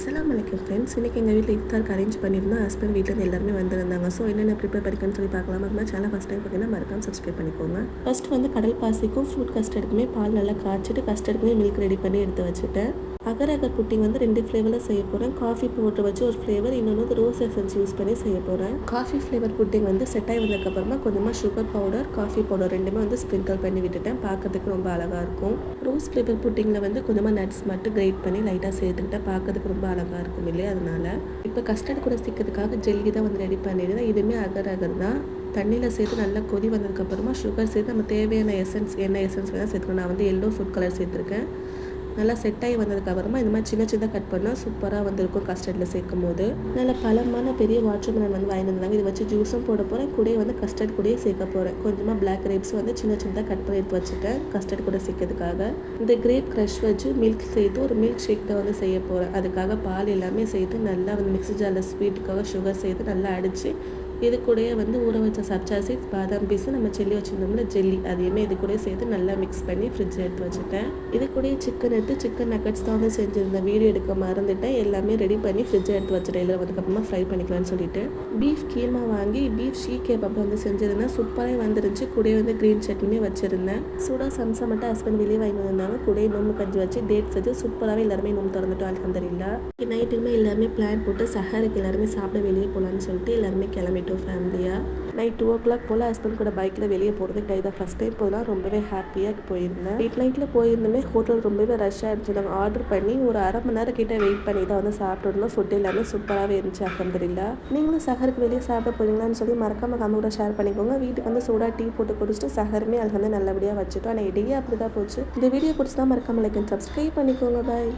அஸ்ஸலாமு அலைக்கும் ஃப்ரெண்ட்ஸ். இன்றைக்கி எங்கள் வீட்டில் இஃப்தாருக்கு அரேஞ்ச் பண்ணியிருந்தோம். ஹஸ்பண்ட் வீட்டிலேருந்து எல்லாருமே வந்திருந்தாங்க. ஸோ என்னென்ன ப்ரிப்பேர் பண்ணிக்கணும்னு சொல்லி பார்க்கலாம். அப்புறமா சேனல் ஃபஸ்ட் டைம் பார்த்தீங்கன்னா மறக்காம சப்ஸ்கிரைப் பண்ணிக்கோங்க. ஃபஸ்ட்டு வந்து கடல் பாசிக்கும் ஃப்ரூட் கஸ்டர்டுக்குமே பால் நல்லா காய்ச்சிட்டு கஸ்டர்டுக்குமே மில்க் ரெடி பண்ணி எடுத்து வச்சுட்டேன். அகர் அகர் புட்டிங் வந்து 2 ஃப்ளேவரில் செய்ய போகிறேன். காஃபி பவுடர் வச்சு ஒரு ஃப்ளேவர், இன்னொன்று வந்து ரோஸ் எசன்ஸ் யூஸ் பண்ணி செய்ய போகிறேன். காஃபி ஃப்ளேவர் புட்டிங் வந்து செட் ஆகி வந்ததுக்கப்புறமா கொஞ்சமாக சுகர் பவுடர், காஃபி பவுடர் ரெண்டுமே வந்து ஸ்ப்ரிங்கிள் பண்ணி விட்டுட்டேன். பார்க்கறதுக்கு ரொம்ப அழகாக இருக்கும். ரோஸ் ஃப்ளேவர் புட்டிங்கில் வந்து கொஞ்சமாக நட்ஸ் மட்டும் கிரேட் பண்ணி லைட்டாக சேர்த்துக்கிட்டேன். பார்க்கறதுக்கு ரொம்ப அழகாக இருக்கும் இல்லையா? அதனால இப்போ கஸ்டர்ட் கூட சீக்கிறதுக்காக ஜெல்லி தான் வந்து ரெடி பண்ணிடுறேன். இதுவுமே அகர் அகர் தான். தண்ணியில் சேர்த்து நல்லா கொதி வந்ததுக்கப்புறமா சுகர் சேர்த்து நம்ம தேவையான எசன்ஸ், என்ன எசன்ஸ் வேணால் சேர்த்துக்கணும். நான் வந்து எல்லோ ஃபுட் கலர் சேர்த்துருக்கேன். நல்லா செட் ஆகி வந்ததுக்கப்புறமா இந்த மாதிரி சின்ன சின்ன கட் பண்ணால் சூப்பராக வந்திருக்கும் கஸ்டர்டில் சேர்க்கும் போது. நல்ல பழமான பெரிய வாட்டர் மெலன் வந்து வாங்கி வந்தாங்க. இதை வச்சு ஜூஸும் போட போகிறேன். கூடயே வந்து கஸ்டர்ட் கூடயே சேர்க்க போகிறேன். கொஞ்சமாக பிளாக் கிரேப்ஸ் வந்து சின்ன சின்னதாக கட் பண்ணி எடுத்து வச்சுட்டேன் கஸ்டர்ட் கூட சேர்க்கறதுக்காக. இந்த கிரேப் க்ரஷ் வச்சு மில்க் சேர்த்து ஒரு மில்க் ஷேக் தான் வந்து செய்ய போகிறேன். அதுக்காக பால் எல்லாமே சேர்த்து நல்லா வந்து மிக்ஸி ஜாரில் ஸ்வீட்டுக்காக சுகர் சேர்த்து நல்லா அடித்து இது கூடயே வந்து ஊற வச்ச சப்ஜா சீட்ஸ், பாதாம் பீஸு, நம்ம ஜெல்லி வச்சுருந்தோம்ல ஜெல்லி, அதையுமே இது கூட சேர்த்து நல்லா மிக்ஸ் பண்ணி ஃப்ரிட்ஜில் எடுத்து வச்சுட்டேன். இது கூடயே சிக்கன் எடுத்து சிக்கன் நக்கட்ஸ் தான் வந்து செஞ்சுருந்தேன். வீடியோ எடுக்க மறந்துட்டேன். எல்லாமே ரெடி பண்ணி ஃப்ரிட்ஜில் எடுத்து வச்சுட்டேன். இல்லை அதுக்கப்புறமா ஃப்ரை பண்ணிக்கலாம்னு சொல்லிட்டு பீஃப் கீமா வாங்கி பீஃப் ஷீ கேபாப் வந்து செஞ்சுருந்தேன். சூப்பராக வந்துருந்துச்சு. கூடயே வந்து க்ரீன் சட்னியுமே வச்சுருந்தேன். சூடாக சம்சா மட்டும் ஹஸ்பண்ட் வெளியே வாங்கி வந்திருந்தாங்க. கூடயே நோம்பு கஞ்சி வச்சு டேட்ஸ் வச்சு சூப்பராகவே எல்லாருமே நோம்பு திறந்துட்டோம். அல்ஹம்துலில்லாஹ். நைட்டுமே எல்லாருமே பிளான் போட்டு சஹருக்கு எல்லாருமே சாப்பிட வெளியே போகலான்னு சொல்லிட்டு எல்லாருமே கிளம்பிட்டோம் ஃபேமிலியாக. நைட் 2 o'clock போல் ஹஸ்பண்ட் கூட பைக்கில் வெளியே போகிறதுக்கு இதான் ஃபஸ்ட் டைம் போகலாம். ரொம்பவே ஹாப்பியாக போயிருந்தேன். நைட்டில் போயிருந்தோமே ஹோட்டல் ரொம்பவே ரஷ்ஷாக இருந்துச்சு. நாங்கள் ஆர்டர் பண்ணி ஒரு அரை மணி நேரம் கிட்டே வெயிட் பண்ணி தான் வந்து சாப்பிட்டுருந்தோம். ஃபுட் எல்லாமே சூப்பராகவே இருந்துச்சு அல்ஹம்துலில்லாஹ். நீங்களும் சஹருக்கு வெளியே சாப்பிட போகிறீங்களான்னு சொல்லி மறக்காமல் கமெண்ட் கூட ஷேர் பண்ணிக்கோங்க. வீட்டுக்கு வந்து சூடாக டீ போட்டு குடிச்சிட்டு சஹருமே அல்ஹம்துலில்லாஹ் நல்லபடியாக வச்சுட்டோம். ஆனால் இடையே அப்படி தான் போச்சு. இந்த வீடியோ பிடிச்சா மறக்காமல் லைக் அண்ட் சப்ஸ்கிரைப் பண்ணிக்கோங்க. பாய்.